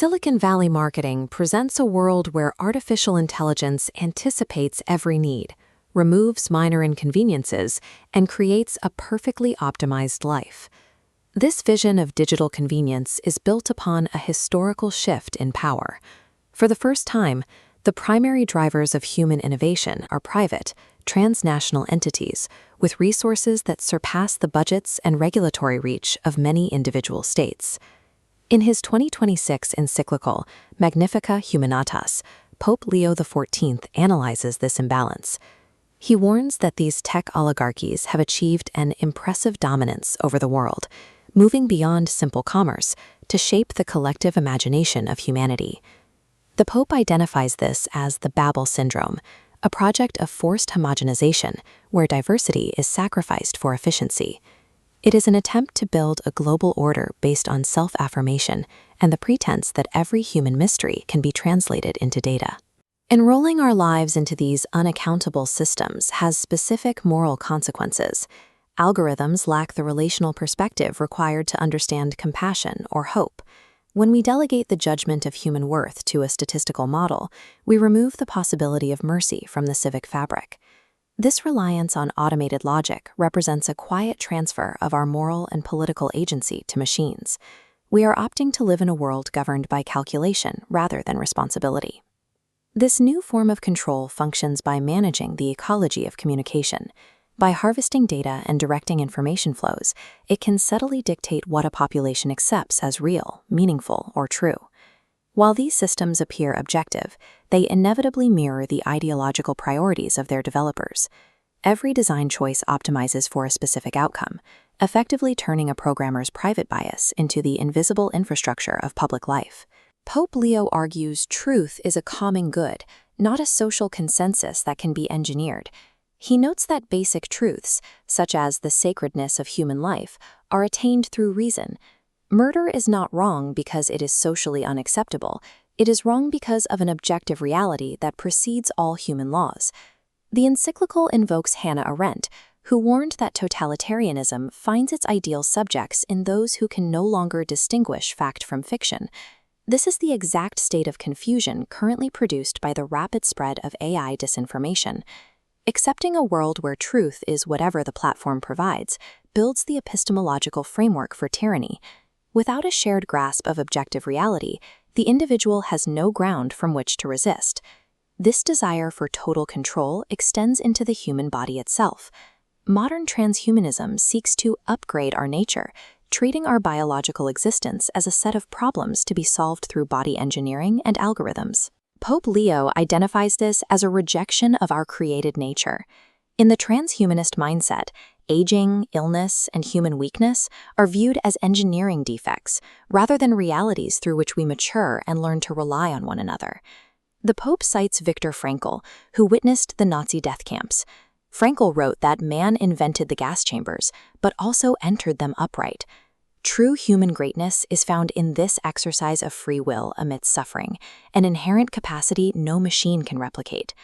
Silicon Valley marketing presents a world where artificial intelligence anticipates every need, removes minor inconveniences, and creates a perfectly optimized life. This vision of digital convenience is built upon a historical shift in power. For the first time, the primary drivers of human innovation are private, transnational entities with resources that surpass the budgets and regulatory reach of many individual states. In his 2026 Encyclical, Magnifica Humanitas, Pope Leo XIV analyzes this imbalance. He warns that these tech oligarchies have achieved an impressive dominance over the world, moving beyond simple commerce to shape the collective imagination of humanity. The Pope identifies this as the Babel syndrome, a project of forced homogenization where diversity is sacrificed for efficiency. It is an attempt to build a global order based on self-affirmation and the pretense that every human mystery can be translated into data. Enrolling our lives into these unaccountable systems has specific moral consequences. Algorithms lack the relational perspective required to understand compassion or hope. When we delegate the judgment of human worth to a statistical model, we remove the possibility of mercy from the civic fabric. This reliance on automated logic represents a quiet transfer of our moral and political agency to machines. We are opting to live in a world governed by calculation rather than responsibility. This new form of control functions by managing the ecology of communication. By harvesting data and directing information flows, it can subtly dictate what a population accepts as real, meaningful, or true. While these systems appear objective, they inevitably mirror the ideological priorities of their developers. Every design choice optimizes for a specific outcome, effectively turning a programmer's private bias into the invisible infrastructure of public life. Pope Leo argues truth is a common good, not a social consensus that can be engineered. He notes that basic truths, such as the sacredness of human life, are attained through reason. Murder is not wrong because it is socially unacceptable. It is wrong because of an objective reality that precedes all human laws. The Encyclical invokes Hannah Arendt, who warned that totalitarianism finds its ideal subjects in those who can no longer distinguish fact from fiction. This is the exact state of confusion currently produced by the rapid spread of AI disinformation. Accepting a world where truth is whatever the platform provides builds the epistemological framework for tyranny. Without a shared grasp of objective reality, the individual has no ground from which to resist. This desire for total control extends into the human body itself. Modern transhumanism seeks to upgrade our nature, treating our biological existence as a set of problems to be solved through body engineering and algorithms. Pope Leo identifies this as a rejection of our created nature. In the transhumanist mindset, aging, illness, and human weakness are viewed as engineering defects, rather than realities through which we mature and learn to rely on one another. The Pope cites Viktor Frankl, who witnessed the Nazi death camps. Frankl wrote that man invented the gas chambers, but also entered them upright. True human greatness is found in this exercise of free will amidst suffering, an inherent capacity no machine can replicate.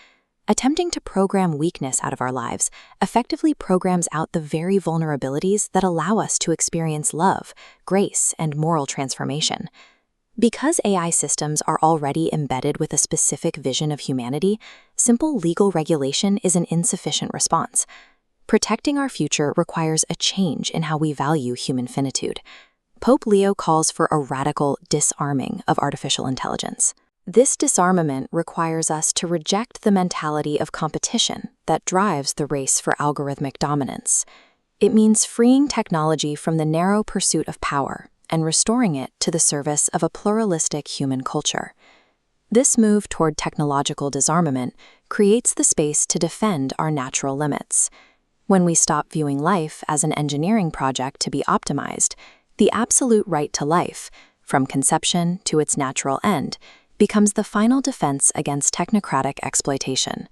Attempting to program weakness out of our lives effectively programs out the very vulnerabilities that allow us to experience love, grace, and moral transformation. Because AI systems are already embedded with a specific vision of humanity, simple legal regulation is an insufficient response. Protecting our future requires a change in how we value human finitude. Pope Leo calls for a radical disarming of artificial intelligence. This disarmament requires us to reject the mentality of competition that drives the race for algorithmic dominance. It means freeing technology from the narrow pursuit of power and restoring it to the service of a pluralistic human culture. This move toward technological disarmament creates the space to defend our natural limits. When we stop viewing life as an engineering project to be optimized, the absolute right to life, from conception to its natural end, becomes the final defense against technocratic exploitation.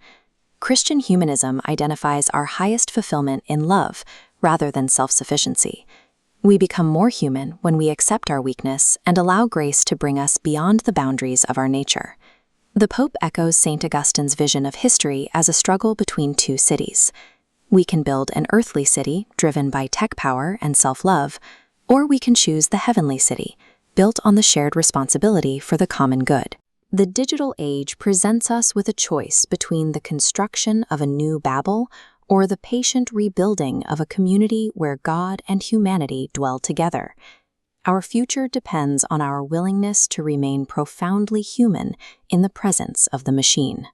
Christian humanism identifies our highest fulfillment in love rather than self-sufficiency. We become more human when we accept our weakness and allow grace to bring us beyond the boundaries of our nature. The Pope echoes St. Augustine's vision of history as a struggle between two cities. We can build an earthly city driven by tech power and self-love, or we can choose the heavenly city, built on the shared responsibility for the common good. The digital age presents us with a choice between the construction of a new Babel or the patient rebuilding of a community where God and humanity dwell together. Our future depends on our willingness to remain profoundly human in the presence of the machine.